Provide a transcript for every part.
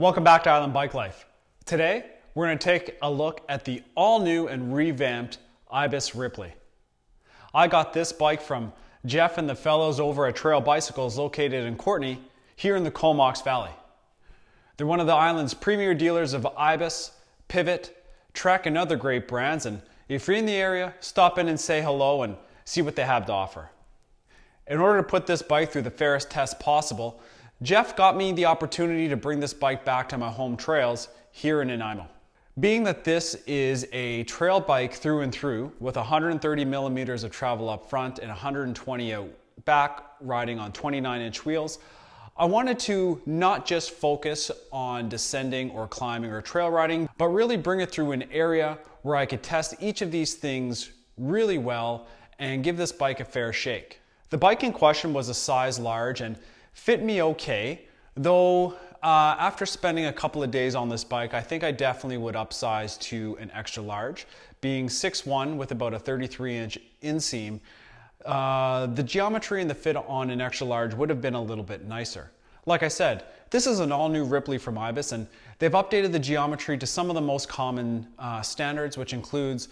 Welcome back to Island Bike Life. Today, we're going to take a look at the all-new and revamped Ibis Ripley. I got this bike from Jeff and the fellows over at Trail Bicycles located in Courtenay, here in the Comox Valley. They're one of the island's premier dealers of Ibis, Pivot, Trek, and other great brands, and if you're in the area, stop in and say hello and see what they have to offer. In order to put this bike through the fairest test possible, Jeff got me the opportunity to bring this bike back to my home trails here in Nanaimo. Being that this is a trail bike through and through with 130 millimeters of travel up front and 120 out back, riding on 29-inch wheels, I wanted to not just focus on descending or climbing or trail riding, but really bring it through an area where I could test each of these things really well and give this bike a fair shake. The bike in question was a size large and fit me okay, though after spending a couple of days on this bike, I think I definitely would upsize to an extra large. Being 6'1" with about a 33-inch inseam, the geometry and the fit on an extra large would have been a little bit nicer. Like I said, this is an all-new Ripley from Ibis, and they've updated the geometry to some of the most common standards, which includes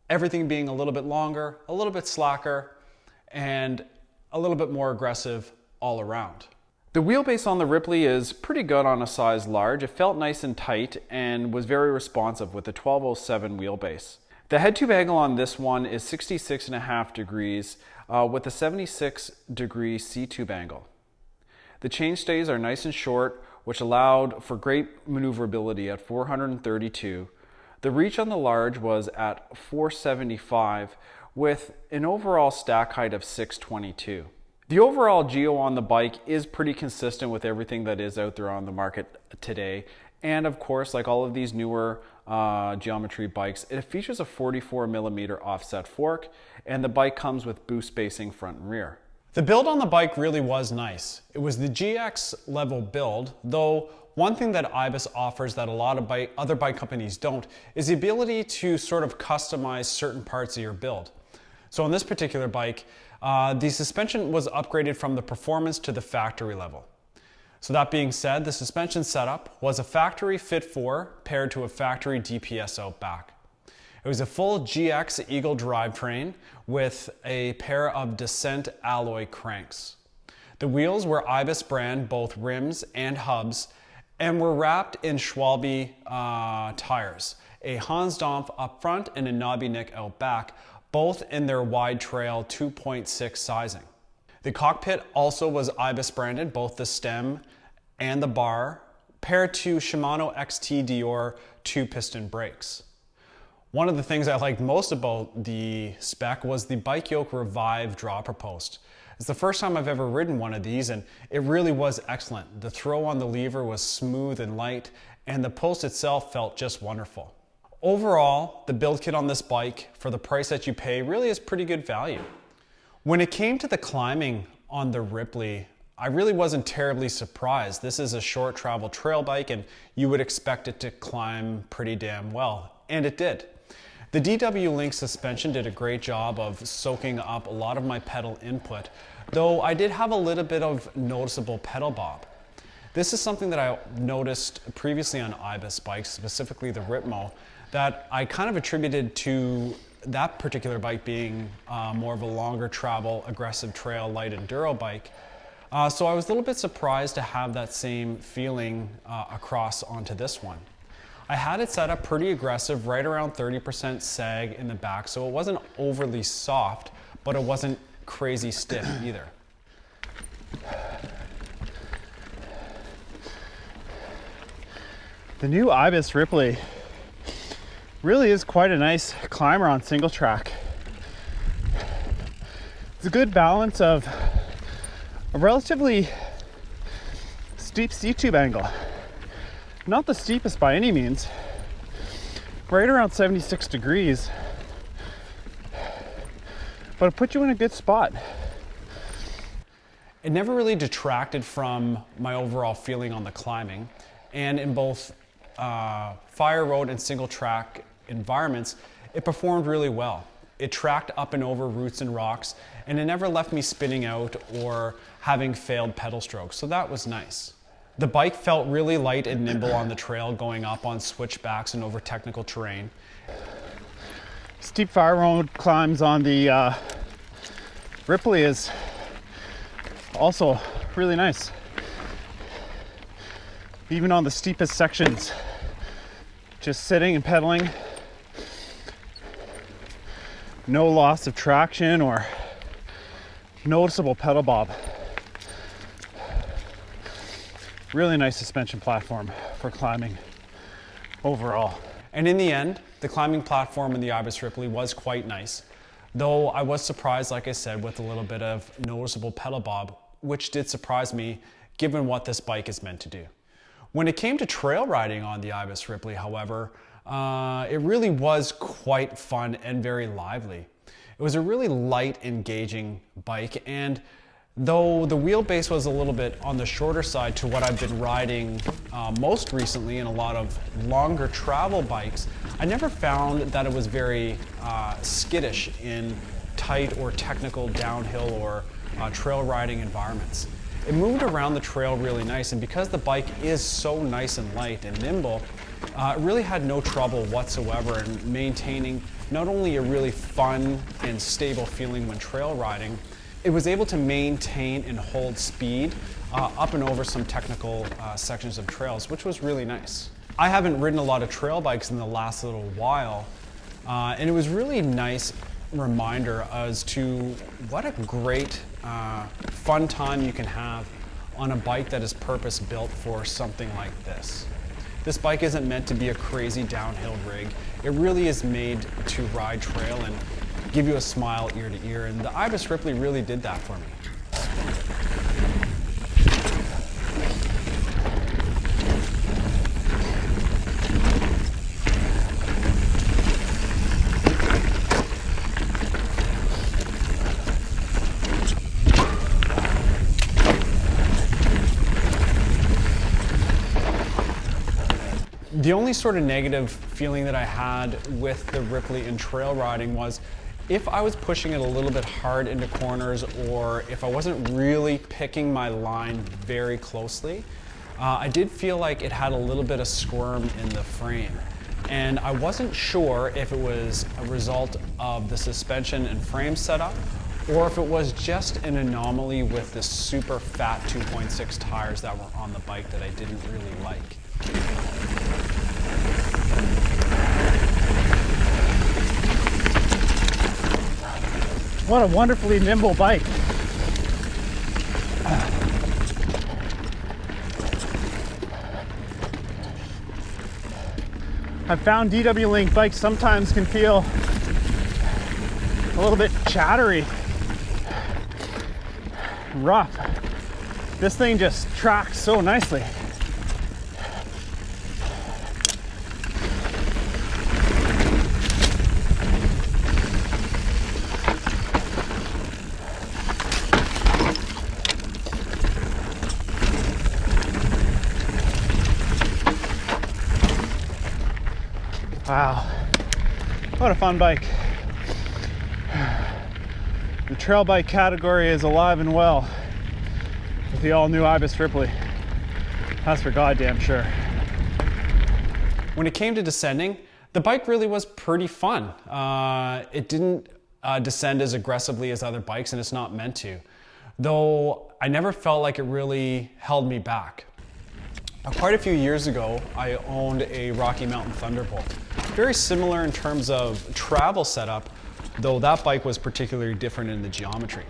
everything being a little bit longer, a little bit slacker, and a little bit more aggressive all around. The wheelbase on the Ripley is pretty good on a size large. It felt nice and tight and was very responsive with the 1207 wheelbase. The head tube angle on this one is 66.5 degrees with a 76 degree C-tube angle. The chainstays are nice and short, which allowed for great maneuverability at 432. The reach on the large was at 475 with an overall stack height of 622. The overall geo on the bike is pretty consistent with everything that is out there on the market today. And of course, like all of these newer geometry bikes, it features a 44 millimeter offset fork, and the bike comes with boost spacing front and rear. The build on the bike really was nice. It was the GX level build, though one thing that Ibis offers that a lot of other bike companies don't is the ability to sort of customize certain parts of your build. So on this particular bike, the suspension was upgraded from the performance to the factory level. So that being said, the suspension setup was a factory Fit 4 paired to a factory DPS out back. It was a full GX Eagle drivetrain with a pair of Descent alloy cranks. The wheels were Ibis brand, both rims and hubs, and were wrapped in Schwalbe tires, a Hans Dampf up front and a Knobby Nick out back, both in their wide trail 2.6 sizing. The cockpit also was Ibis branded, both the stem and the bar, paired to Shimano XT Dior 2-piston brakes. One of the things I liked most about the spec was the Bike Yoke Revive dropper post. It's the first time I've ever ridden one of these, and it really was excellent. The throw on the lever was smooth and light, and the post itself felt just wonderful. Overall, the build kit on this bike, for the price that you pay, really is pretty good value. When it came to the climbing on the Ripley, I really wasn't terribly surprised. This is a short travel trail bike, and you would expect it to climb pretty damn well, and it did. The DW Link suspension did a great job of soaking up a lot of my pedal input, though I did have a little bit of noticeable pedal bob. This is something that I noticed previously on Ibis bikes, specifically the Ripmo, that I kind of attributed to that particular bike being more of a longer travel, aggressive trail, light enduro bike. So I was a little bit surprised to have that same feeling across onto this one. I had it set up pretty aggressive, right around 30% sag in the back, so it wasn't overly soft, but it wasn't crazy stiff either. The new Ibis Ripley really is quite a nice climber on single track. It's a good balance of a relatively steep C-tube angle. Not the steepest by any means, right around 76 degrees, but it put you in a good spot. It never really detracted from my overall feeling on the climbing, and in both fire road and single track environments, it performed really well. It tracked up and over roots and rocks, and it never left me spinning out or having failed pedal strokes, so that was nice. The bike felt really light and nimble on the trail, going up on switchbacks and over technical terrain. Steep fire road climbs on the Ripley is also really nice. Even on the steepest sections, just sitting and pedaling, no loss of traction or noticeable pedal bob. Really nice suspension platform for climbing overall. And in the end, the climbing platform in the Ibis Ripley was quite nice, though I was surprised, like I said, with a little bit of noticeable pedal bob, which did surprise me given what this bike is meant to do. When it came to trail riding on the Ibis Ripley, however, it really was quite fun and very lively. It was a really light, engaging bike, and though the wheelbase was a little bit on the shorter side to what I've been riding most recently in a lot of longer travel bikes, I never found that it was very skittish in tight or technical downhill or trail riding environments. It moved around the trail really nice, and because the bike is so nice and light and nimble, it really had no trouble whatsoever in maintaining not only a really fun and stable feeling when trail riding, it was able to maintain and hold speed up and over some technical sections of trails, which was really nice. I haven't ridden a lot of trail bikes in the last little while, and it was really nice reminder as to what a great fun time you can have on a bike that is purpose built for something like this. This bike isn't meant to be a crazy downhill rig. It really is made to ride trail and give you a smile ear to ear, and the Ibis Ripley really did that for me. The only sort of negative feeling that I had with the Ripley in trail riding was if I was pushing it a little bit hard into corners, or if I wasn't really picking my line very closely, I did feel like it had a little bit of squirm in the frame. And I wasn't sure if it was a result of the suspension and frame setup, or if it was just an anomaly with the super fat 2.6 tires that were on the bike that I didn't really like. What a wonderfully nimble bike. I've found DW Link bikes sometimes can feel a little bit chattery, rough. This thing just tracks so nicely. Wow, what a fun bike. The trail bike category is alive and well with the all-new Ibis Ripley. That's for goddamn sure. When it came to descending, the bike really was pretty fun. It didn't descend as aggressively as other bikes, and it's not meant to, though I never felt like it really held me back. Quite a few years ago, I owned a Rocky Mountain Thunderbolt. Very similar in terms of travel setup, though that bike was particularly different in the geometry.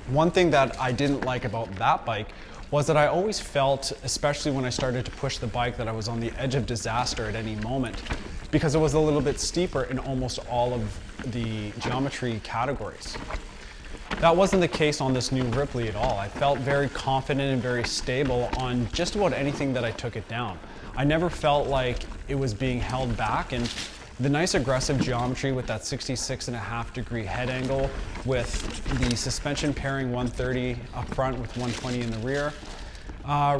One thing that I didn't like about that bike was that I always felt, especially when I started to push the bike, that I was on the edge of disaster at any moment, because it was a little bit steeper in almost all of the geometry categories. That wasn't the case on this new Ripley at all. I felt very confident and very stable on just about anything that I took it down. I never felt like it was being held back, and the nice aggressive geometry with that 66.5-degree head angle, with the suspension pairing 130 up front with 120 in the rear,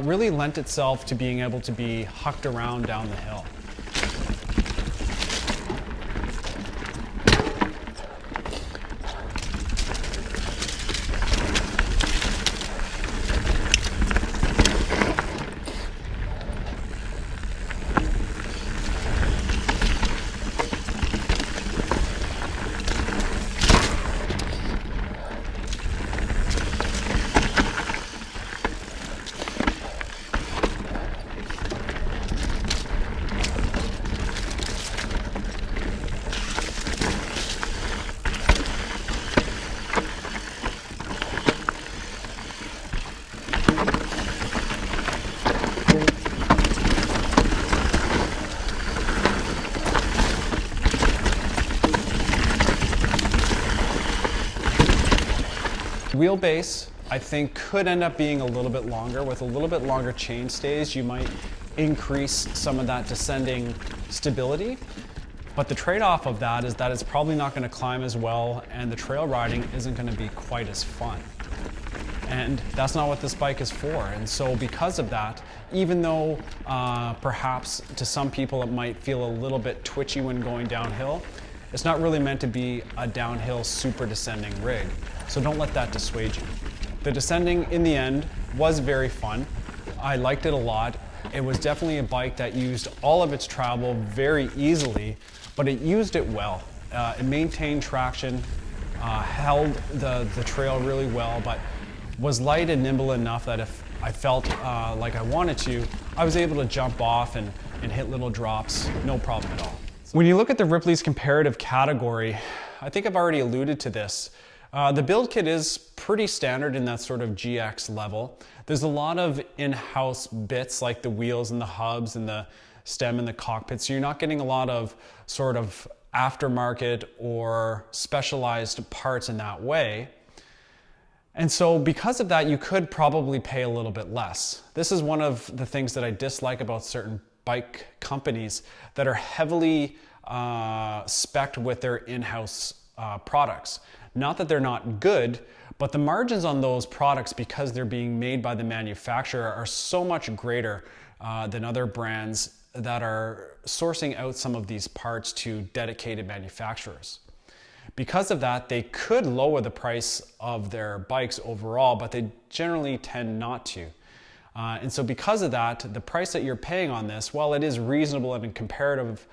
really lent itself to being able to be hucked around down the hill. Wheelbase, I think, could end up being a little bit longer. With a little bit longer chain stays, you might increase some of that descending stability. But the trade-off of that is that it's probably not going to climb as well, and the trail riding isn't going to be quite as fun. And that's not what this bike is for. And so because of that, even though perhaps to some people it might feel a little bit twitchy when going downhill, it's not really meant to be a downhill super descending rig. So don't let that dissuade you. The descending in the end was very fun. I liked it a lot. It was definitely a bike that used all of its travel very easily, but it used it well. It maintained traction, held the trail really well, but was light and nimble enough that if I felt like I wanted to, I was able to jump off and hit little drops, no problem at all. When you look at the Ripley's comparative category, I think I've already alluded to this. The build kit is pretty standard in that sort of GX level. There's a lot of in-house bits like the wheels and the hubs and the stem and the cockpit, so you're not getting a lot of sort of aftermarket or specialized parts in that way. And so because of that, you could probably pay a little bit less. This is one of the things that I dislike about certain bike companies that are heavily spec'd with their in-house products. Not that they're not good, but the margins on those products, because they're being made by the manufacturer, are so much greater than other brands that are sourcing out some of these parts to dedicated manufacturers. Because of that, they could lower the price of their bikes overall, but they generally tend not to. And so because of that, the price that you're paying on this, while it is reasonable and in comparative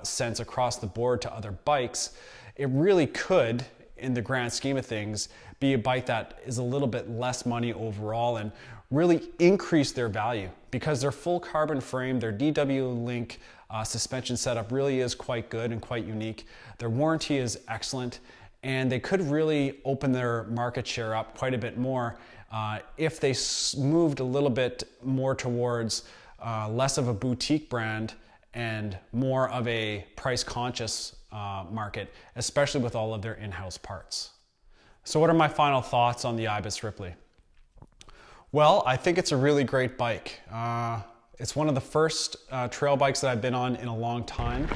sense across the board to other bikes, it really could, in the grand scheme of things, be a bike that is a little bit less money overall and really increase their value, because their full carbon frame, their DW Link suspension setup really is quite good and quite unique. Their warranty is excellent, and they could really open their market share up quite a bit more if they moved a little bit more towards less of a boutique brand and more of a price conscious market, especially with all of their in-house parts. So what are my final thoughts on the Ibis Ripley? Well, I think it's a really great bike. It's one of the first trail bikes that I've been on in a long time,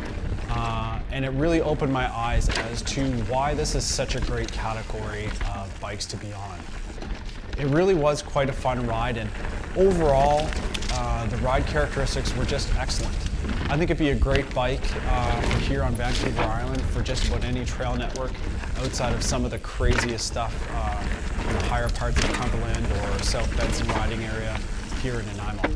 and it really opened my eyes as to why this is such a great category of bikes to be on. It really was quite a fun ride, and overall, the ride characteristics were just excellent. I think it'd be a great bike for here on Vancouver Island for just about any trail network outside of some of the craziest stuff in the higher parts of Cumberland or South Benson riding area here in Nanaimo.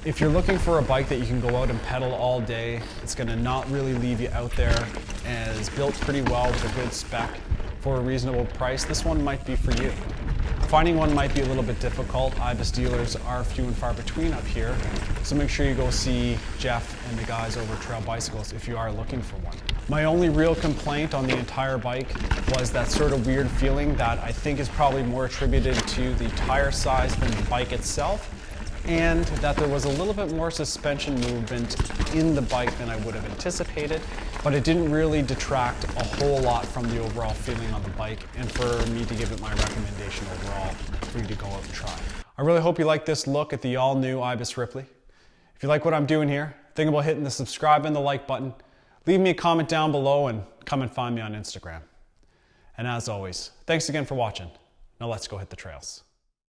If you're looking for a bike that you can go out and pedal all day, it's going to not really leave you out there, and is built pretty well with a good spec for a reasonable price, this one might be for you. Finding one might be a little bit difficult. Ibis dealers are few and far between up here, so make sure you go see Jeff and the guys over at Trail Bicycles if you are looking for one. My only real complaint on the entire bike was that sort of weird feeling that I think is probably more attributed to the tire size than the bike itself, and that there was a little bit more suspension movement in the bike than I would have anticipated, but it didn't really detract a whole lot from the overall feeling on the bike, and for me to give it my recommendation overall for you to go out and try. I really hope you like this look at the all-new Ibis Ripley. If you like what I'm doing here, think about hitting the subscribe and the like button. Leave me a comment down below and come and find me on Instagram. And as always, thanks again for watching. Now let's go hit the trails.